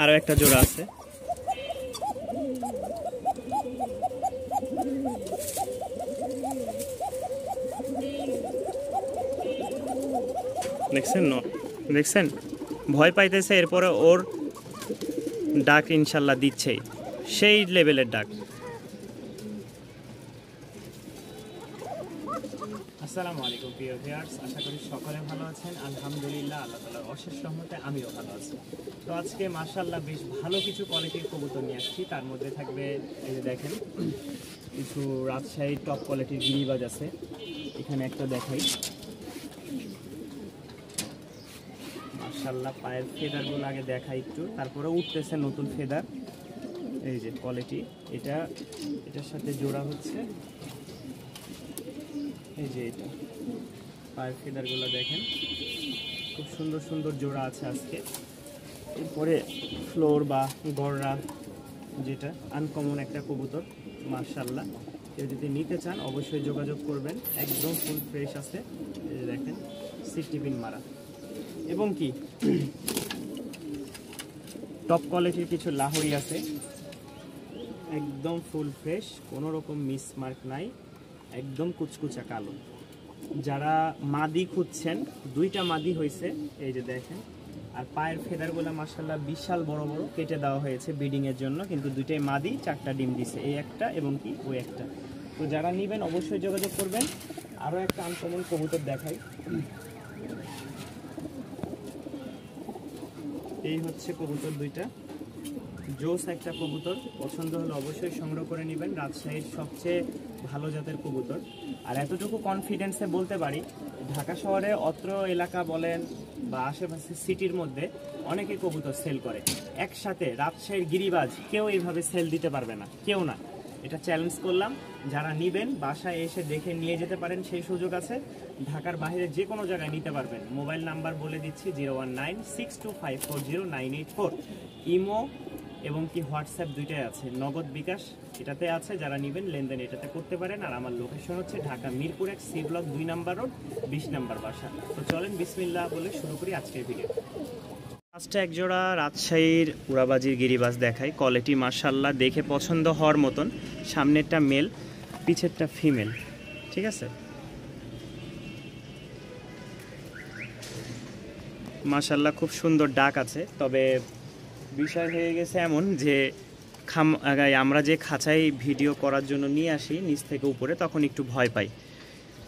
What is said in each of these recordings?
আরো একটা জোড়া আছে। দেখছেন দেখছেন ভয় পাইতেছে, এরপরে ওর ডাক ইনশাল্লাহ দিচ্ছেই, সেই লেভেলের ডাক। আসসালামু আলাইকুম প্রিয় ভিউয়ার্স, আশা করি সকলে ভালো আছেন। আলহামদুলিল্লাহ, আল্লাহ তাআলার অশেষ রহমতে আমিও ভালো আছি। তো আজকে মাশাআল্লাহ বেশ ভালো কিছু কোয়ালিটির কবুতর নিয়ে আসছি। তার মধ্যে থাকবে এই যে দেখেন কিছু রাজশাহীর টপ কোয়ালিটির গিরিবাজ আছে। এখানে একটা দেখাই, মাশাআল্লাহ পায়ের ফেদারগুলো আগে দেখাই একটু, তারপরে উঠতেছে নতুন ফেদার। এই যে কোয়ালিটি, এটার সাথে জোড়া হচ্ছে এই যে এটা, পায়ের ফেদারগুলো দেখেন খুব সুন্দর সুন্দর জোড়া আছে আজকে। এরপরে ফ্লোর বা গররা, যেটা আনকমন একটা কবুতর মাশাআল্লাহ। কেউ যদি নিতে চান অবশ্যই যোগাযোগ করবেন, একদম ফুল ফ্রেশ আছে। এই যে দেখেন সিটি পিন মারা, এবং কি টপ কোয়ালিটির কিছু লাহোরি আছে, একদম ফুল ফ্রেশ, কোনো রকম মিসমার্ক নাই, একদম কুচকুচা কালো। যারা মাদি খুঁজছেন, দুইটা মাদি হয়েছে এই যে দেখেন। আর পায়ের ফেদারগুলো মাশাআল্লাহ বিশাল বড় বড়, কেটে দেওয়া হয়েছে ব্রিডিং এর জন্য, কিন্তু দুইটাই মাদি, 4টা ডিম দিছে, এই একটা এবং কি ওই একটা। তো যারা নেবেন অবশ্যই যোগাযোগ করবেন। আরও একটা আনকমন কবুতর দেখাই, এই হচ্ছে কবুতর দুইটা, জোস একটা কবুতর। পছন্দ হলে অবশ্যই সংগ্রহ করে নেবেন, রাজশাহীর সবচেয়ে ভালো জাতের কবুতর। আর এতটুকু কনফিডেন্সে বলতে পারি, ঢাকা শহরে অত্র এলাকা বলেন বা আশেপাশে সিটির মধ্যে অনেকে কবুতর সেল করে, একসাথে রাজশাহীর গিরিবাজ কেউ এইভাবে সেল দিতে পারবে না, কেউ না। এটা চ্যালেঞ্জ করলাম, যারা নেবেন বাসায় এসে দেখে নিয়ে যেতে পারেন, সেই সুযোগ আছে। ঢাকার বাইরে যে কোনো জায়গায় নিতে পারবেন। মোবাইল নাম্বার বলে দিচ্ছি 01962540984। ইমো এবং কি হোয়াটসঅ্যাপ দুইটাই আছে, নগদ বিকাশ এটাতে আছে। যারা নেবেন লেনদেন এটাতে করতে পারেন। আর আমার লোকেশন হচ্ছে ঢাকা মিরপুর 1 সি ব্লক 2 নম্বর রোড, 20 নম্বর বাসা। তো চলেন বিসমিল্লাহ বলে শুরু করি আজকের ভিডিও। ফার্স্টে একজোড়া রাজশাহীর উড়াবাজির গিরিবাজ দেখাই, কোয়ালিটি মাশাআল্লাহ দেখে পছন্দ হওয়ার মতন। সামনেরটা মেল, পিছেরটা ফিমেল, ঠিক আছে। মাশাআল্লাহ খুব সুন্দর ডাক আছে। তবে বিষয় হয়ে গেছে এমন যে আমরা যে খাঁচাই ভিডিও করার জন্য নিয়ে আসি নিচ থেকে উপরে, তখন একটু ভয় পাই।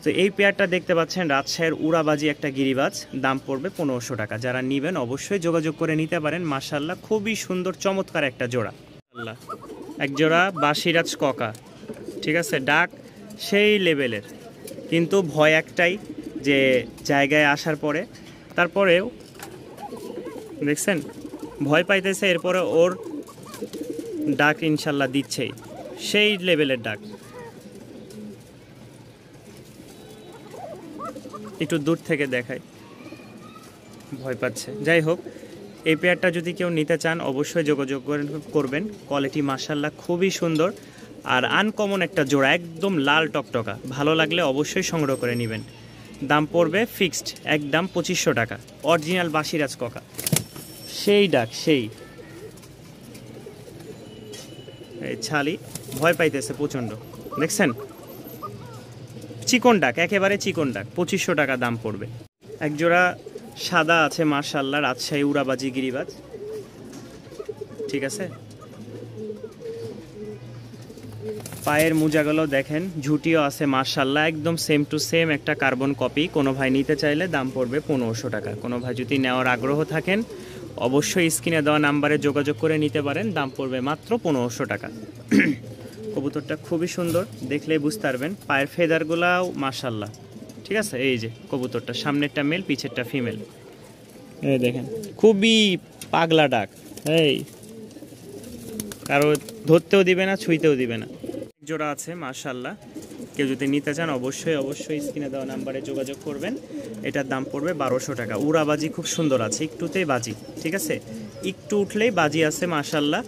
তো এই পেয়ারটা দেখতে পাচ্ছেন রাজশাহীর উড়াবাজি একটা গিরিবাজ, দাম পড়বে 1500 টাকা। যারা নেবেন অবশ্যই যোগাযোগ করে নিতে পারেন। মাশাআল্লাহ খুবই সুন্দর চমৎকার একটা জোড়া। এক জোড়া বাসিরাজ ককা, ঠিক আছে, ডাক সেই লেভেলের, কিন্তু ভয় একটাই যে জায়গায় আসার পরে, তারপরেও দেখছেন ভয় পাইতেছে, এরপরে ওর ডাক ইনশাল্লাহ দিচ্ছেই, সেই লেভেলের ডাক। একটু দূর থেকে দেখাই, ভয় পাচ্ছে। যাই হোক, এই পেয়ারটা যদি কেউ নিতে চান অবশ্যই যোগাযোগ করবেন। কোয়ালিটি মাশাআল্লাহ খুবই সুন্দর আর আনকমন একটা জোড়া, একদম লাল টকটকা। ভালো লাগলে অবশ্যই সংগ্রহ করে নেবেন। দাম পড়বে ফিক্সড একদম 2500 টাকা। অরিজিনাল বাসিরাজ ককা, সেই ডাক সেই। এই ছালি ভয় পাইতেছে প্রচণ্ড, দেখছেন, চিকন ডাক, একেবারে চিকন ডাক। 2500 টাকা দাম পড়বে। একজোড়া সাদা আছে মাশাআল্লাহ, রাজশাহী উড়াবাজি গিরিবাজ, ঠিক আছে। পায়ের মোজাগুলো দেখেন, ঝুটিও আছে মাশাআল্লাহ, একদম সেম টু সেম একটা কার্বন কপি। কোনো ভাই নিতে চাইলে দাম পড়বে 1500 টাকা। কোনো ভাই যদি নেওয়ার আগ্রহ থাকেন অবশ্যই স্ক্রিনে দেওয়া নাম্বারে যোগাযোগ করে নিতে পারেন, দাম পড়বে মাত্র 1500 টাকা। কবুতরটা খুবই সুন্দর, দেখলেই বুঝতে পারবেন। পায়ের ফেদারগুলাও মাশাআল্লাহ, ঠিক আছে। এই যে কবুতরটা, সামনেরটা মেল, পিছেরটা ফিমেল। এই দেখেন খুবই পাগলা ডাক, এই কারো ধরতেও দিবে না, ছুঁইতেও দিবে না। জোড়া আছে মাশাআল্লাহ, কেউ যদি নিতে চান অবশ্যই স্ক্রিনে দেওয়া নাম্বারে যোগাযোগ করবেন। এটার দাম পড়বে 1200 টাকা। উড়াবাজি খুব সুন্দর আছে, একটুতেই বাজি, ঠিক আছে, একটু উঠলেই বাজি আছে মাশাআল্লাহ।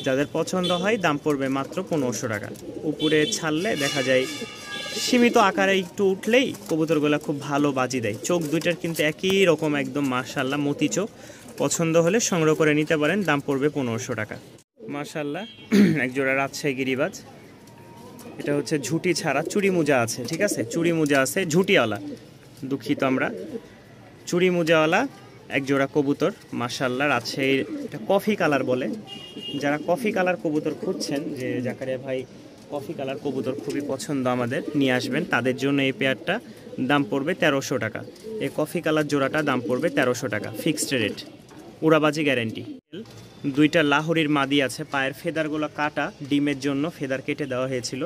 যাদের পছন্দ হয় দাম পড়বে মাত্র 1500 টাকা। উপরে ছাড়লে দেখা যায় সীমিত আকারে একটু উঠলেই কবুতরগুলো খুব ভালো বাজি দেয়। চোখ দুইটার কিন্তু একই রকম, একদম মাশাআল্লাহ মতি চোখ, পছন্দ হলে সংগ্রহ করে নিতে পারেন, দাম পড়বে 1500 টাকা। মাশাআল্লাহ একজোড়া রাজশাহী গিরিবাজ, এটা হচ্ছে ঝুটি ছাড়া, চুড়ি মোজা আছে, ঠিক আছে, চুড়ি মোজা আছে, ঝুটিওয়ালা, দুঃখিত আমরা, চুড়ি মোজাওয়ালা একজোড়া কবুতর। মাশাআল্লাহ রাজশাহীর এটা কফি কালার বলে, যারা কফি কালার কবুতর খুঁজছেন, যে জাকারিয়া ভাই কফি কালার কবুতর খুবই পছন্দ আমাদের, নিয়ে আসবেন, তাদের জন্য এই পেয়ারটা দাম পড়বে 1300 টাকা। এই কফি কালার জোড়াটা দাম পড়বে 1300 টাকা, ফিক্সড রেট, উড়াবাজি গ্যারেন্টি। দুইটা লাহোরির মাদি আছে, পায়ের ফেদারগুলো কাটা, ডিমের জন্য ফেদার কেটে দেওয়া হয়েছিল,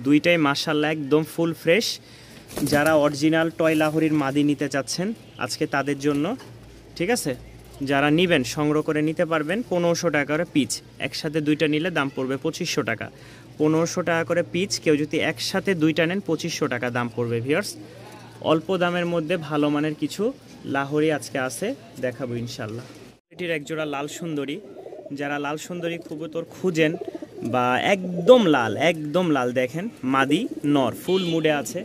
দুইটাই মাশাআল্লাহ একদম ফুল ফ্রেশ। যারা অরিজিনাল টয় লাহোরির মাদি নিতে চাচ্ছেন আজকে তাদের জন্য, ঠিক আছে, যারা নেবেন সংগ্রহ করে নিতে পারবেন। 1500 টাকা করে পিচ, একসাথে দুইটা নিলে দাম পড়বে 2500 টাকা। 1500 টাকা করে পিচ, কেউ যদি একসাথে দুইটা নেন 2500 টাকা দাম পড়বে। ভিউয়ার্স, অল্প দামের মধ্যে ভালো মানের কিছু লাহোরি আজকে আছে, দেখাবো ইনশাল্লাহ। এটির একজোড়া লাল সুন্দরী, যারা লাল সুন্দরী কবুতর খুঁজেন বা একদম লাল দেখেন, মাদি নর ফুল মুডে আছে,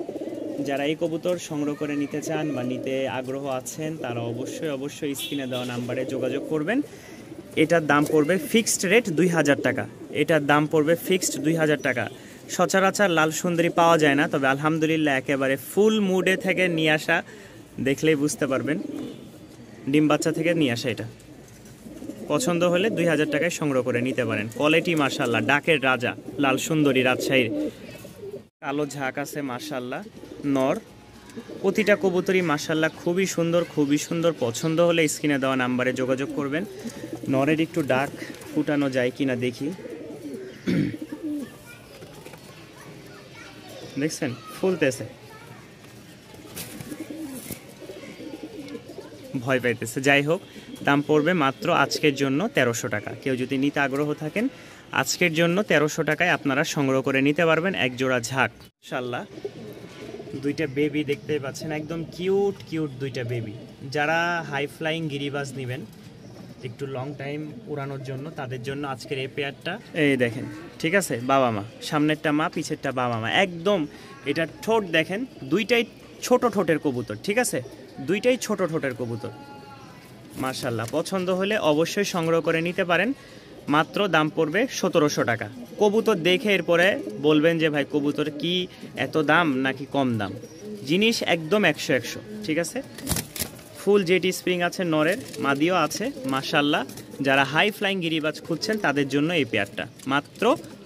যারা এই কবুতর সংগ্রহ করে নিতে চান বা নিতে আগ্রহ আছেন তারা অবশ্যই স্ক্রিনে দেওয়া নাম্বারে যোগাযোগ করবেন। এটার দাম পড়বে ফিক্সড রেট 2000 টাকা, এটার দাম পড়বে ফিক্সড 2000 টাকা। সচরাচর লাল সুন্দরী পাওয়া যায় না, তবে আলহামদুলিল্লাহ একেবারে ফুল মুডে থেকে নিয়ে আসা, দেখলেই বুঝতে পারবেন, ডিম বাচ্চা থেকে নিয়ে আসা। এটা পছন্দ হলে 2000 টাকায় সংগ্রহ করে নিতে পারেন। কোয়ালিটি মাশাআল্লাহ, ডাকের রাজা লাল সুন্দরী রাজশাহীর। কালো ঝাঁক আছে মাশাআল্লাহ, নর, প্রতিটা কবুতরই মাশাআল্লাহ খুবই সুন্দর। পছন্দ হলে স্ক্রিনে দেওয়া নাম্বারে যোগাযোগ করবেন। নরের একটু ডাক ফুটানো যায় কিনা দেখি, দেখছেন ফুলতেছে, ভয় পাইতেছে। যাই হোক, দাম পড়বে মাত্র আজকের জন্য 1300 টাকা। কেউ যদি নিতে আগ্রহ থাকেন আজকের জন্য 1300 টাকায় আপনারা সংগ্রহ করে নিতে পারবেন এক জোড়া ঝাঁক। মাশাআল্লাহ দুইটা বেবি দেখতে পাচ্ছেন, একদম কিউট দুইটা বেবি। যারা হাই ফ্লাইং গিরিবাজ নেবেন একটু লং টাইম উড়ানোর জন্য, তাদের জন্য আজকের এই পেয়ারটা। এই দেখেন, ঠিক আছে, বাবা মা, সামনেরটা মা, পিছেরটা বাবা মা, একদম। এটা ঠোঁট দেখেন, দুইটাই ছোট ঠোঁটের কবুতর, ঠিক আছে, দুইটাই ছোট ঠোঁটের কবুতর। মাশাআল্লাহ পছন্দ হলে অবশ্যই সংগ্রহ করে নিতে পারেন, মাত্র দাম পড়বে 1700 টাকা। কবুতর দেখে এরপরে বলবেন যে ভাই কবুতর কি এত দাম নাকি কম দাম, জিনিস একদম 100, ঠিক আছে। ফুল জেটি স্প্রিং আছে, নরের মাদিও আছে মাশাআল্লাহ। যারা হাই ফ্লাইং গিরিবাজ খুঁজছেন তাদের জন্য এই পেয়ারটা মাত্র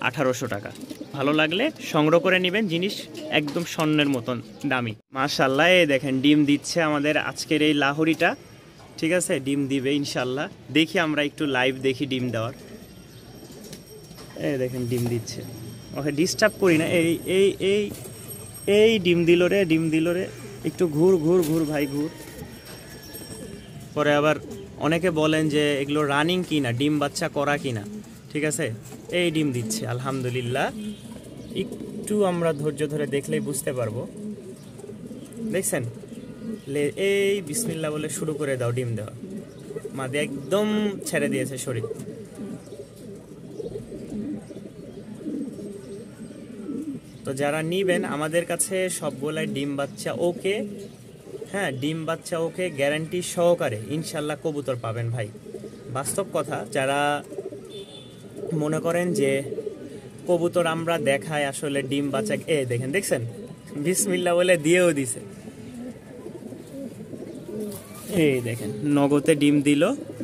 1800 টাকা। ভালো লাগলে সংগ্রহ করে নেবেন, জিনিস একদম স্বর্ণের মতন দামি। মাশাআল্লাহ এই দেখেন ডিম দিচ্ছে আমাদের আজকের এই লাহোরিটা, ঠিক আছে, ডিম দিবে ইনশাল্লাহ। দেখি আমরা একটু লাইভ দেখি ডিম দেওয়ার। এই দেখেন ডিম দিচ্ছে, ওকে ডিস্টার্ব করি না। এই এই এই এই ডিম দিল রে, একটু ঘুর ভাই ঘুর। পরে আবার অনেকে বলেন যে এগুলো রানিং কিনা, ডিম বাচ্চা করা কিনা, ঠিক আছে। এই ডিম দিচ্ছে আলহামদুলিল্লাহ, একটু আমরা ধৈর্য ধরে দেখলেই বুঝতে পারবো। দেখছেন, এই বিসমিল্লাহ বলে শুরু করে দাও ডিম দেওয়া, মাদি একদম ছেড়ে দিয়েছে শরীর। তো যারা নিবেন আমাদের কাছে সবগুলাই ডিম বাচ্চা ওকে, হ্যাঁ ডিম বাচ্চা ওকে গ্যারান্টি সহকারে ইনশাল্লাহ কবুতর পাবেন ভাই, বাস্তব কথা। যারা মনে করেন যে কবুতর আমরা দেখাই আসলে ডিম বাচ্চা, দেখছেন বিসমিল্লাহ বলে দিয়েও দিছে। এই দেখেন নগদে ডিম দিল,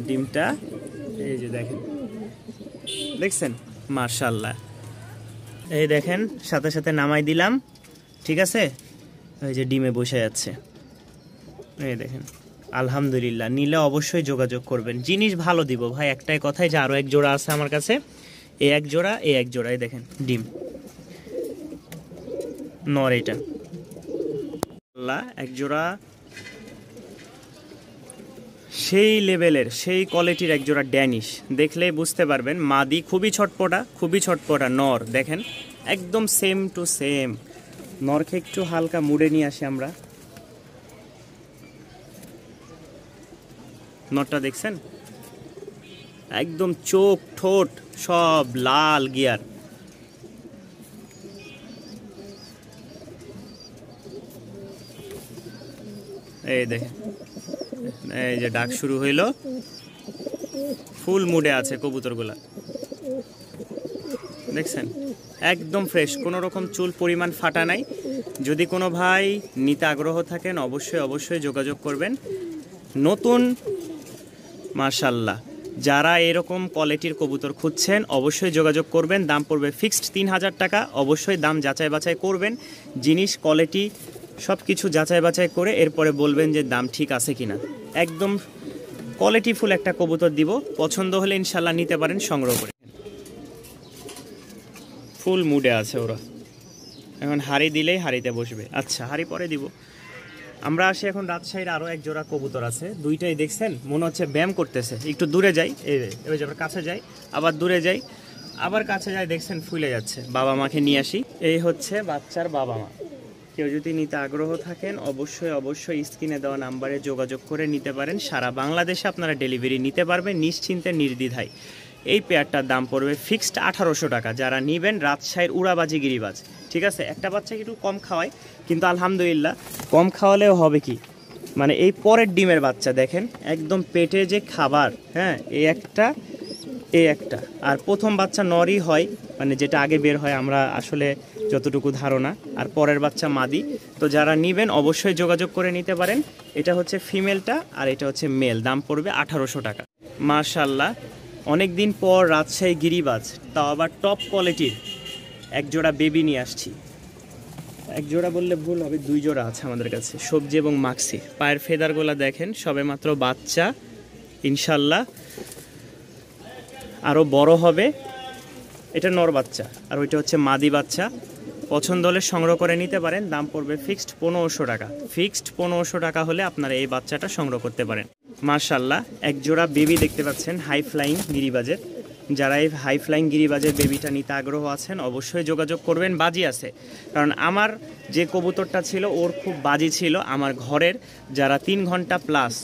ডিমটা এই যে দেখেন, দেখছেন মাশাআল্লাহ। এই দেখেন সাথে সাথে নামাই দিলাম, ঠিক আছে, এই যে ডিমে বসে যাচ্ছে। এই দেখেন আলহামদুলিল্লাহ, নিলে অবশ্যই যোগাযোগ করবেন, জিনিস ভালো দিব ভাই। একটাই কথাই যে আরো এক জোড়া আছে আমার কাছে, এই এক জোড়া এই দেখেন ডিম নর, এটা এক জোড়া সেই লেভেলের সেই কোয়ালিটির এক জোড়া ড্যানিশ, দেখলেই বুঝতে পারবেন। মাদি খুবই ছটপটা, নর দেখেন একদম সেম টু সেম। নরকে একটু হালকা মুড়ে নিয়ে আসি আমরা, নরটা দেখছেন একদম চোখ ঠোঁট সব লাল গিয়ার। এই দেখেন, এই যে ডাক শুরু হইল, ফুল মুডে আছে কবুতরগুলা, দেখছেন একদম ফ্রেশ, কোনো রকম চুল পরিমাণ ফাটা নাই। যদি কোনো ভাই নিতে আগ্রহ থাকেন অবশ্যই যোগাযোগ করবেন। নতুন মাশাআল্লাহ, যারা এরকম কোয়ালিটির কবুতর খুঁজছেন অবশ্যই যোগাযোগ করবেন। দাম পড়বে ফিক্সড 3000 টাকা। অবশ্যই দাম যাচাই বাছাই করবেন, জিনিস কোয়ালিটি সব কিছু যাচাই বাছাই করে এরপরে বলবেন যে দাম ঠিক আছে কিনা। একদম কোয়ালিটিফুল একটা কবুতর দিব, পছন্দ হলে ইনশাল্লাহ নিতে পারেন, সংগ্রহ করে। ফুল মুডে আছে ওরা, এখন হাড়ি দিলেই হাড়িতে বসবে। আচ্ছা হাড়ি পরে দিব। আমরা আসি এখন রাজশাহীর আরও এক জোড়া কবুতর আছে, দুইটাই দেখছেন মনে হচ্ছে ব্যায়াম করতেছে। একটু দূরে যাই, এবার আবার কাছে যাই, আবার দূরে যাই, আবার কাছে যাই, দেখছেন ফুলে যাচ্ছে। বাবা মাকে নিয়ে আসি, এই হচ্ছে বাচ্চার বাবা মা। কেউ যদি নিতে আগ্রহ থাকেন অবশ্যই স্ক্রিনে দেওয়া নাম্বারে যোগাযোগ করে নিতে পারেন। সারা বাংলাদেশে আপনারা ডেলিভারি নিতে পারবেন নিশ্চিন্তে নির্দ্বিধায়। এই পেয়ারটার দাম পড়বে ফিক্সড 1800 টাকা। যারা নেবেন রাজশাহীর উড়াবাজি গিরিবাজ, ঠিক আছে। একটা বাচ্চাকে একটু কম খাওয়ায়, কিন্তু আলহামদুলিল্লাহ কম খাওয়ালেও হবে কি, মানে এই পরের ডিমের বাচ্চা দেখেন একদম পেটে যে খাবার, হ্যাঁ এই একটা আর প্রথম বাচ্চা নরই হয়, মানে যেটা আগে বের হয় আমরা আসলে যতটুকু ধারণা, আর পরের বাচ্চা মাদি। তো যারা নেবেন অবশ্যই যোগাযোগ করে নিতে পারেন। এটা হচ্ছে ফিমেলটা আর এটা হচ্ছে মেল, দাম পড়বে 1800 টাকা। মাশাআল্লাহ, অনেক দিন পর রাজশাহী গিরিবাজ, তাও আবার টপ কোয়ালিটির এক জোড়া বেবি নিয়ে আসছি। এক জোড়া বললে ভুল হবে, দুই জোড়া আছে আমাদের কাছে, সবজি এবং মাক্সি। পায়ের ফেদারগুলো দেখেন সবে মাত্র বাচ্চা, ইনশাল্লাহ আরও বড় হবে। এটা নর বাচ্চা আর ওইটা হচ্ছে মাদি বাচ্চা। পছন্দ হলে সংগ্রহ করে নিতে পারেন। দাম পড়বে ফিক্সড 1500 টাকা। ফিক্সড 1500 টাকা হলে আপনারা এই বাচ্চাটা সংগ্রহ করতে পারেন। মাশাআল্লাহ, এক জোড়া বেবি দেখতে পাচ্ছেন হাই ফ্লাইং গিরিবাজের। যারা এই হাই ফ্লাইং গিরিবাজের বেবিটা নিতে আগ্রহ আছেন অবশ্যই যোগাযোগ করবেন। বাজি আছে, কারণ আমার যে কবুতরটা ছিল ওর খুব বাজি ছিল আমার ঘরের। যারা 3 ঘন্টা প্লাস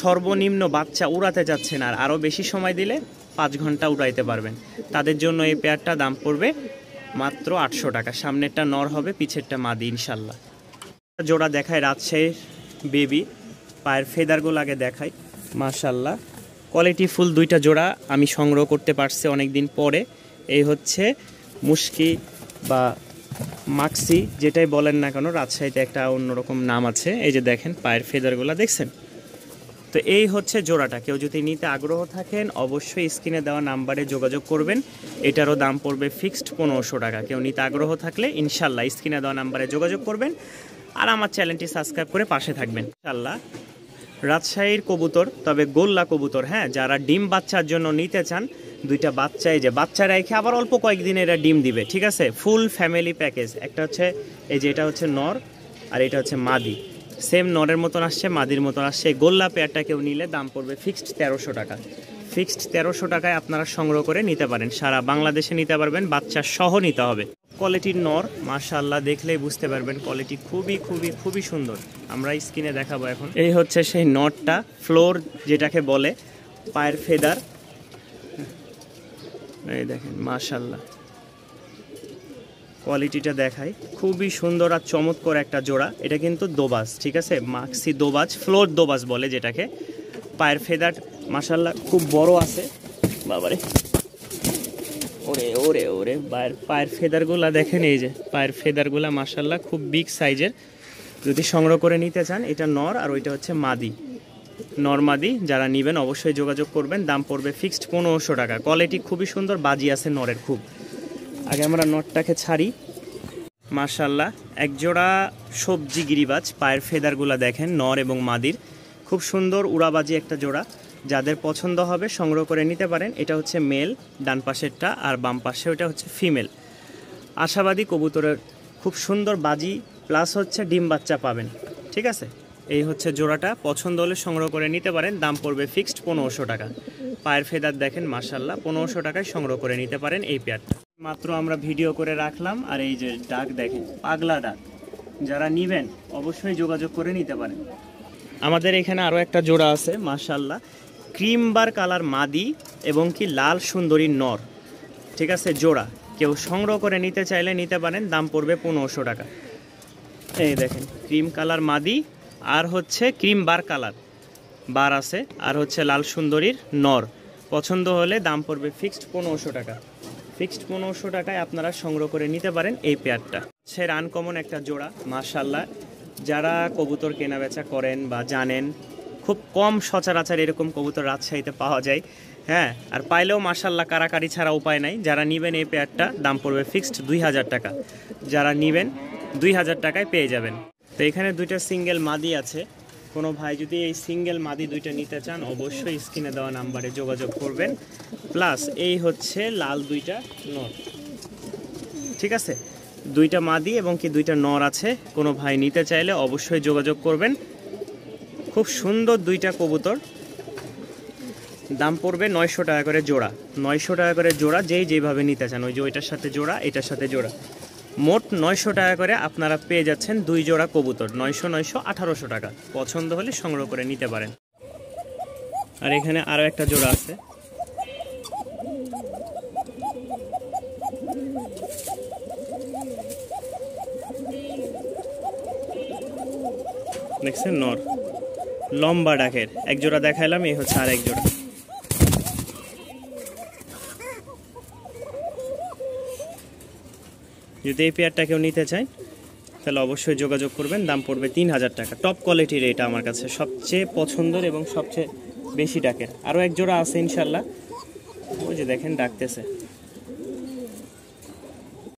সর্বনিম্ন বাচ্চা উড়াতে যাচ্ছেন আর আরও বেশি সময় দিলে 5 ঘন্টা উড়াইতে পারবেন, তাদের জন্য এই পেয়ারটা দাম পড়বে মাত্র 800 টাকা। সামনেরটা নর হবে, পিছেরটা মাদি ইনশাল্লাহ। জোড়া দেখায় রাজশাহীর বেবি, পায়ের ফেদারগুলো আগে দেখাই। মাশাল্লাহ, কোয়ালিটি ফুল দুইটা জোড়া আমি সংগ্রহ করতে পারছি অনেক দিন পরে। এই হচ্ছে মুশকি বা মাক্সি, যেটাই বলেন না কেন, রাজশাহীতে একটা অন্যরকম নাম আছে। এই যে দেখেন পায়ের ফেদারগুলো দেখছেন। তো এই হচ্ছে জোড়াটা। কেউ যদি নিতে আগ্রহ থাকেন অবশ্যই স্ক্রিনে দেওয়া নাম্বারে যোগাযোগ করবেন। এটারও দাম পড়বে ফিক্সড 1500 টাকা। কেউ নিতে আগ্রহ থাকলে ইনশাল্লাহ স্ক্রিনে দেওয়া নাম্বারে যোগাযোগ করবেন আর আমার চ্যানেলটি সাবস্ক্রাইব করে পাশে থাকবেন ইনশাল্লাহ। রাজশাহীর কবুতর, তবে গোল্লা কবুতর, হ্যাঁ যারা ডিম বাচ্চার জন্য নিতে চান, দুইটা বাচ্চা, এই যে বাচ্চা রেখে আবার অল্প কয়েকদিন এরা ডিম দিবে, ঠিক আছে। Full family package. একটা হচ্ছে এই যে এটা হচ্ছে নর আর এটা হচ্ছে মাদি, সেম নরের মতন আসছে মাদির মতন আসছে। গোল্লা পেয়ারটা কেউ নিলে দাম পড়বে ফিক্সড 1300 টাকা। ফিক্সড 1300 টাকায় আপনারা সংগ্রহ করে নিতে পারেন। সারা বাংলাদেশে নিতে পারবেন, বাচ্চা সহ নিতে হবে। কোয়ালিটির নর মাশাআল্লাহ, দেখলেই বুঝতে পারবেন কোয়ালিটি খুবই সুন্দর। আমরা স্ক্রিনে দেখাবো এখন। এই হচ্ছে সেই নরটা, ফ্লোর যেটাকে বলে, পায়ের ফেদার এই দেখেন মাশাআল্লাহ, কোয়ালিটিটা দেখাই, খুবই সুন্দর আর চমৎকার একটা জোড়া। এটা কিন্তু দোবাজ, ঠিক আছে, মাক্সি দোবাজ, ফ্লোর দোবাজ বলে যেটাকে। পায়ের ফেদার মাশাআল্লাহ খুব বড় আছে, বাবারে ওরে ওরে ওরে, পায়ের ফেদারগুলা দেখেন, এই যে পায়ের ফেদারগুলা মাশাআল্লাহ খুব বিগ সাইজের। যদি সংগ্রহ করে নিতে চান, এটা নর আর ওইটা হচ্ছে মাদি, নর মাদি। যারা নেবেন অবশ্যই যোগাযোগ করবেন। দাম পড়বে ফিক্সড 1500 টাকা। কোয়ালিটি খুবই সুন্দর, বাজি আছে নরের খুব। আগে আমরা নটটাকে ছাড়ি। মাশাআল্লাহ, একজোড়া সবজি গিরিবাজ, পায়ের ফেদারগুলা দেখেন নর এবং মাদির, খুব সুন্দর উড়াবাজি একটা জোড়া। যাদের পছন্দ হবে সংগ্রহ করে নিতে পারেন। এটা হচ্ছে মেল ডান পাশেরটা, আর বাম পাশে ওটা হচ্ছে ফিমেল। আশাবাদী কবুতরের খুব সুন্দর বাজি প্লাস হচ্ছে ডিম বাচ্চা পাবেন, ঠিক আছে। এই হচ্ছে জোড়াটা, পছন্দ হলে সংগ্রহ করে নিতে পারেন। দাম পড়বে ফিক্সড 1500 টাকা। পায়ের ফেদার দেখেন মাশাআল্লাহ, 1500 টাকায় সংগ্রহ করে নিতে পারেন এই পেয়ারটা। মাত্র আমরা ভিডিও করে রাখলাম, আর এই যে ডাক দেখেন, পাগলা ডাক। যারা নেবেন অবশ্যই যোগাযোগ করে নিতে পারেন। আমাদের এখানে আরও একটা জোড়া আছে মাশাআল্লাহ, ক্রিম বার কালার মাদি এবং কি লাল সুন্দরী নর, ঠিক আছে, জোড়া। কেউ সংগ্রহ করে নিতে চাইলে নিতে পারেন। দাম পড়বে 1500 টাকা। এই দেখেন ক্রিম কালার মাদি আর হচ্ছে ক্রিম বার কালার বার আছে, আর হচ্ছে লাল সুন্দরীর নর। পছন্দ হলে দাম পড়বে ফিক্সড 1500 টাকা। ফিক্সড 1500 টাকায় আপনারা সংগ্রহ করে নিতে পারেন এই পেয়ারটা। সে আনকমন একটা জোড়া মাশাআল্লাহ। যারা কবুতর কেনা বেচা করেন বা জানেন, খুব কম সচরাচর এরকম কবুতর রাজশাহীতে পাওয়া যায়। হ্যাঁ, আর পাইলেও মাশাআল্লাহ কারাকারি ছাড়া উপায় নাই। যারা নেবেন এই পেয়ারটা দাম পড়বে ফিক্সড 2000 টাকা। যারা নেবেন 2000 টাকায় পেয়ে যাবেন। তো এখানে দুইটা সিঙ্গেল মাদি আছে। কোনো ভাই যদি এই সিঙ্গেল মাদি দুইটা নিতে চান অবশ্যই স্ক্রিনে দেওয়া নাম্বারে যোগাযোগ করবেন। প্লাস এই হচ্ছে লাল দুইটা নর, ঠিক আছে? দুইটা মাদি এবং কি দুইটা নর আছে। কোনো ভাই নিতে চাইলে অবশ্যই যোগাযোগ করবেন। খুব সুন্দর দুইটা কবুতর, দাম পড়বে 900 টাকা করে জোড়া। 900 টাকা করে জোড়া, যেভাবে নিতে চান। ওই যে ওইটার সাথে জোড়া, এটার সাথে জোড়া, মোট 900 টাকা করে আপনারা পেয়ে যাচ্ছেন দুই জোড়া কবুতর। 900 1800 টাকা। পছন্দ হলে সংগ্রহ করে নিতে পারেন। আর এখানে আরও একটা জোড়া আছে। দেখছেন, নর, লম্বা ডাকের। এক জোড়া দেখাইলাম, এই হচ্ছে আর এক জোড়া। যদি এই পেয়ারটা কেউ নিতে চায় তাহলে অবশ্যই যোগাযোগ করবেন। দাম পড়বে 3000 টাকা। টপ কোয়ালিটির এটা আমার কাছে সবচেয়ে পছন্দের এবং সবচেয়ে বেশি ডাকের। আরও এক জোড়া আছে ইনশাল্লাহ, ওই যে দেখেন ডাকতেছে।